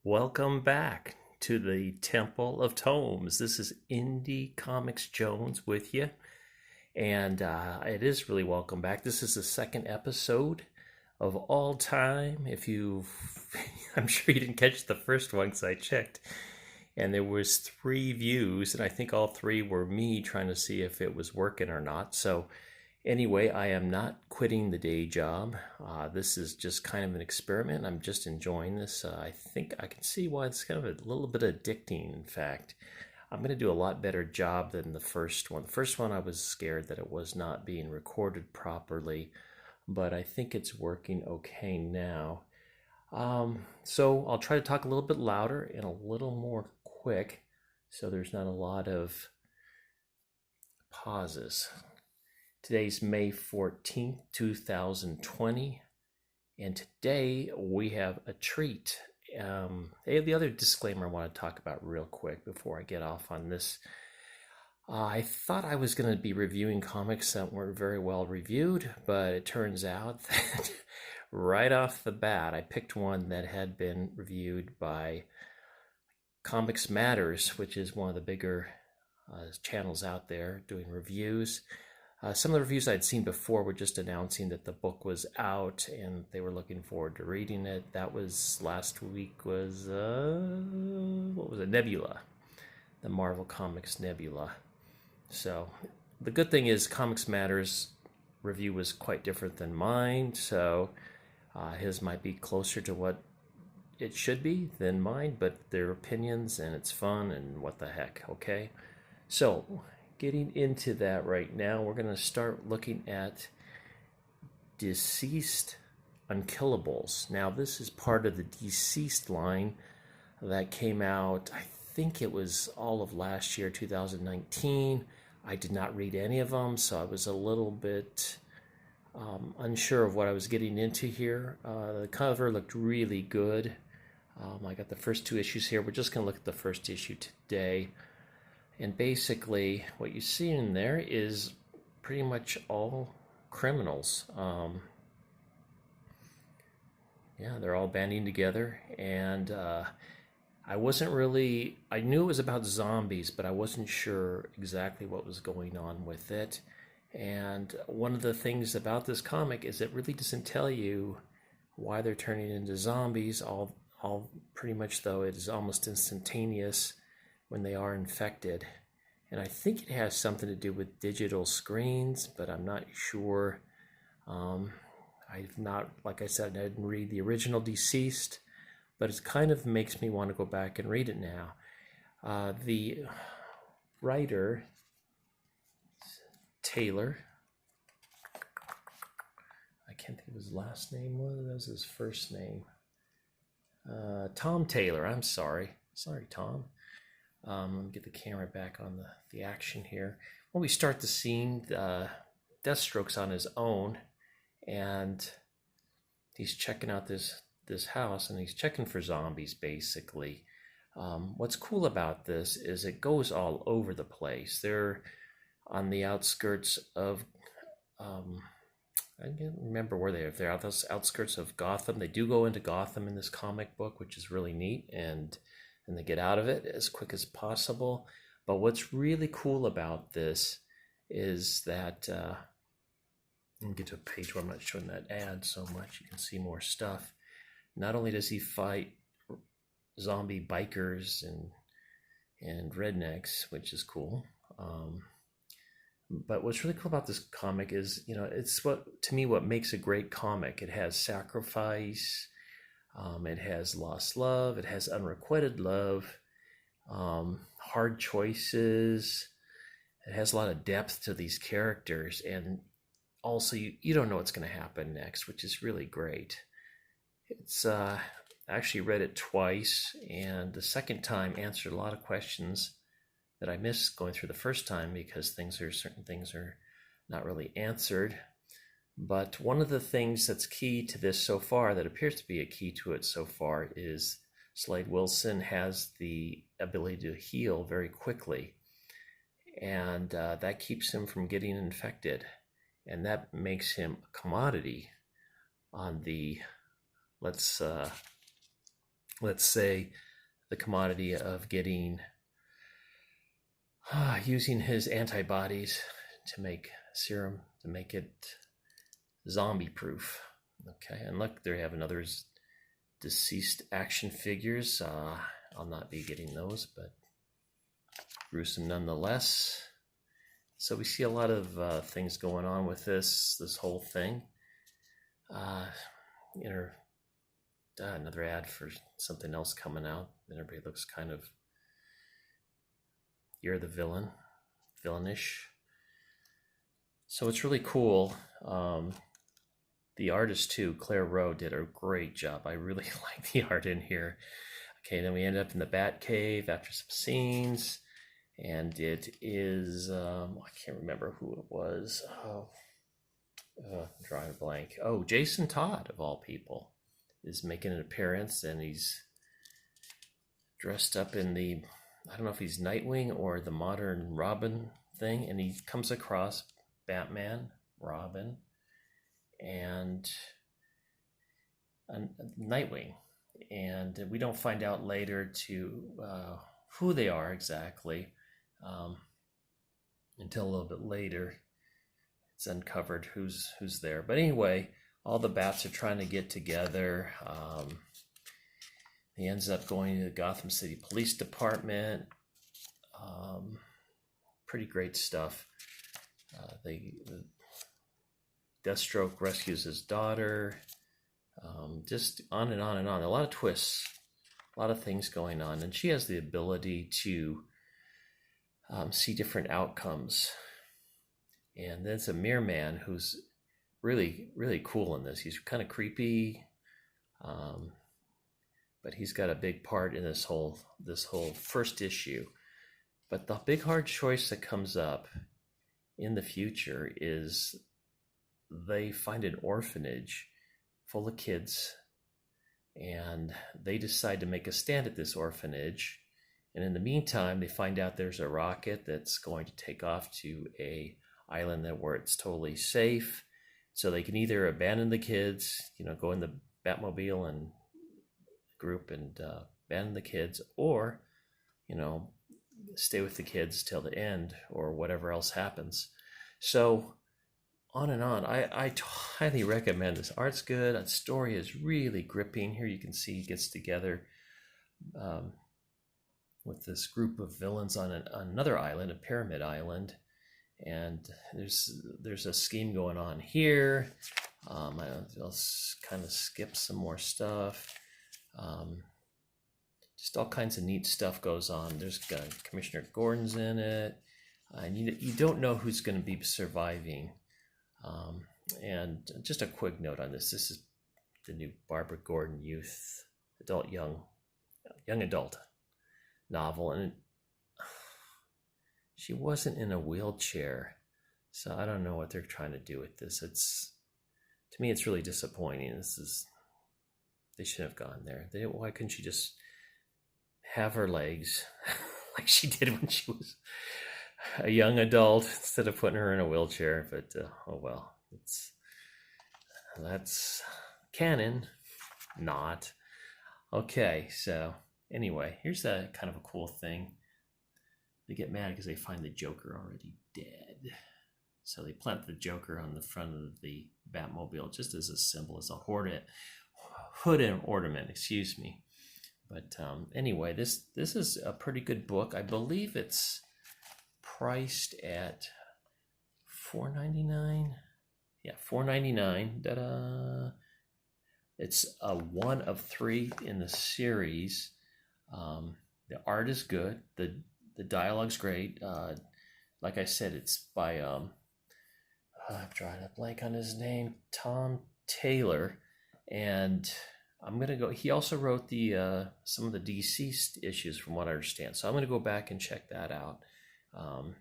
Welcome back to the Temple of Tomes. This is Indie Comics Jones with you, and it is really welcome back. This is the second episode of all time. If you, I'm sure you didn't catch the first one because I checked, and there was 3 views, and I think all 3 were me trying to see if it was working or not. So anyway, I am not quitting the day job. This is just kind of an experiment. I'm just enjoying this. I think I can see why it's kind of a little bit addicting, in fact. I'm going to do a lot better job than the first one. The first one, I was scared that it was not being recorded properly, but I think it's working okay now. So I'll try to talk a little bit louder and a little more quick so there's not a lot of pauses. Today's May 14th, 2020, and today we have a treat. The other disclaimer I want to talk about real quick before I get off on this. I thought I was going to be reviewing comics that weren't very well reviewed, but it turns out that right off the bat, I picked one that had been reviewed by Comics Matters, which is one of the bigger channels out there doing reviews. Some of the reviews I'd seen before were just announcing that the book was out and they were looking forward to reading it. That was last week was, what was it? Nebula, the Marvel Comics Nebula. So the good thing is Comics Matters review was quite different than mine. So his might be closer to what it should be than mine, but they're opinions and it's fun and what the heck, okay? So getting into that right now, we're going to start looking at Dceased, Unkillables. Now, this is part of the Dceased line that came out, I think it was all of last year, 2019. I did not read any of them, so I was a little bit unsure of what I was getting into here. The cover looked really good. I got the first 2 issues here. We're just going to look at the first issue today. And basically, what you see in there is pretty much all criminals. Yeah, they're all banding together. And I knew it was about zombies, but I wasn't sure exactly what was going on with it. And one of the things about this comic is it really doesn't tell you why they're turning into zombies. All pretty much, though, it is almost instantaneous when they are infected. And I think it has something to do with digital screens, but I'm not sure. Like I said, I didn't read the original Dceased, but it kind of makes me want to go back and read it now. The writer, Taylor, I can't think of his last name. What was his first name? Tom Taylor, I'm sorry. Sorry, Tom. Let me get the camera back on the action here. When we start the scene, Deathstroke's on his own, and he's checking out this house, and he's checking for zombies, basically. What's cool about this is it goes all over the place. They're on the outskirts of, I can't remember where they are. They're on the outskirts of Gotham. They do go into Gotham in this comic book, which is really neat, and they get out of it as quick as possible. But what's really cool about this is that, let me get to a page where I'm not showing that ad so much. You can see more stuff. Not only does he fight zombie bikers and rednecks, which is cool, but what's really cool about this comic is, it's to me what makes a great comic. It has sacrifice. It has lost love. It has unrequited love, hard choices. It has a lot of depth to these characters. And also, you don't know what's going to happen next, which is really great. It's I actually read it twice, and the second time answered a lot of questions that I missed going through the first time because certain things are not really answered. But one of the things that's key to this so far, that appears to be a key to it so far, is Slade Wilson has the ability to heal very quickly. And that keeps him from getting infected. And that makes him a commodity on the, let's let's say, the commodity of getting using his antibodies to make serum to make it zombie proof. Okay, and look, they have another Dceased action figures. I'll not be getting those, but gruesome nonetheless. So we see a lot of things going on with this whole thing. Another ad for something else coming out, and everybody looks kind of, you're the villainish. So it's really cool. The artist too, Claire Rowe, did a great job. I really like the art in here. Okay, then we end up in the Bat Cave after some scenes, and it is I can't remember who it was. I'm drawing a blank. Oh, Jason Todd, of all people, is making an appearance, and he's dressed up in the, I don't know if he's Nightwing or the modern Robin thing, and he comes across Batman, Robin, and Nightwing, and we don't find out later who they are exactly until a little bit later. It's uncovered who's there. But anyway, all the bats are trying to get together. He ends up going to the Gotham City Police Department. Pretty great stuff. Deathstroke rescues his daughter. Just on and on and on. A lot of twists, a lot of things going on. And she has the ability to see different outcomes. And then it's a Mirror Man who's really, really cool in this. He's kind of creepy, but he's got a big part in this whole first issue. But the big hard choice that comes up in the future is they find an orphanage full of kids, and they decide to make a stand at this orphanage. And in the meantime, they find out there's a rocket that's going to take off to a island where it's totally safe. So they can either abandon the kids, go in the Batmobile and group and abandon the kids, or, stay with the kids till the end or whatever else happens. So on and on. I highly recommend this. Art's good. The story is really gripping. Here you can see he gets together with this group of villains on another island, a pyramid island. And there's a scheme going on here. I'll kind of skip some more stuff. Just all kinds of neat stuff goes on. There's Commissioner Gordon's in it. And you don't know who's going to be surviving. And just a quick note on this. This is the new Barbara Gordon young adult novel. And she wasn't in a wheelchair. So I don't know what they're trying to do with this. To me, it's really disappointing. They should have gone there. Why couldn't she just have her legs like she did when she was a young adult instead of putting her in a wheelchair? But oh well, that's canon, not. Okay, so anyway, here's a kind of a cool thing. They get mad because they find the Joker already dead. So they plant the Joker on the front of the Batmobile just as a symbol, as a hood and ornament, excuse me. But anyway, this is a pretty good book. I believe it's priced at $4.99. Yeah, $4.99. Ta-da! It's a one of three in the series. The art is good. The dialogue's great. Like I said, it's by I'm drawing a blank on his name, Tom Taylor, and I'm gonna go. He also wrote the some of the Dceased issues, from what I understand. So I'm gonna go back and check that out. I'm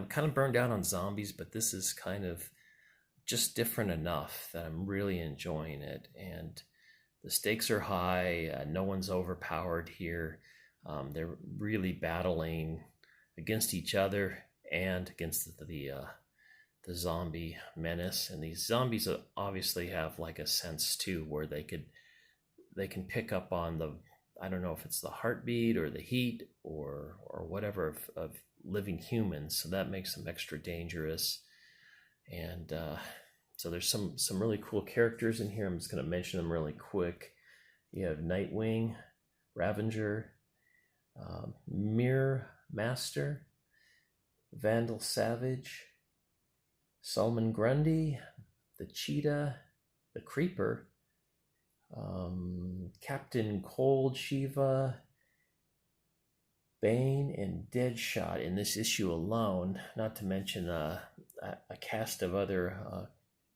kind of burned out on zombies, but this is kind of just different enough that I'm really enjoying it. And the stakes are high. No one's overpowered here. They're really battling against each other and against the zombie menace. And these zombies obviously have like a sense too, where they could they can pick up on the, I don't know if it's the heartbeat or the heat or whatever of living humans. So that makes them extra dangerous. And so there's some really cool characters in here. I'm just going to mention them really quick. You have Nightwing, Ravenger, Mirror Master, Vandal Savage, Solomon Grundy, the Cheetah, the Creeper, Captain Cold Shiva, Bane, and Deadshot in this issue alone, not to mention a cast of other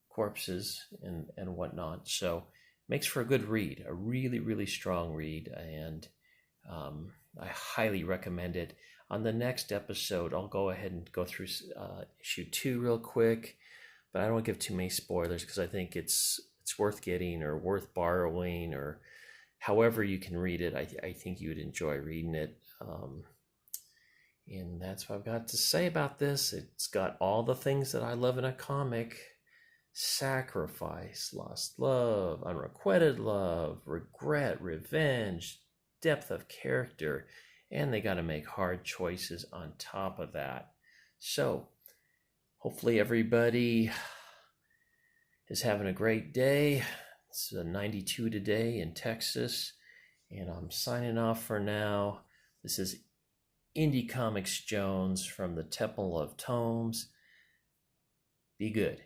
corpses and whatnot. So makes for a good read, a really, really strong read, and I highly recommend it. On the next episode, I'll go ahead and go through issue 2 real quick, but I don't want to give too many spoilers because I think it's worth getting or worth borrowing, or however you can read it. I think you would enjoy reading it. And that's what I've got to say about this. It's got all the things that I love in a comic: sacrifice, lost love, unrequited love, regret, revenge, depth of character, and they got to make hard choices on top of that. So hopefully everybody is having a great day. It's 92 today in Texas, and I'm signing off for now. This is Indie Comics Jones from the Temple of Tomes. Be good.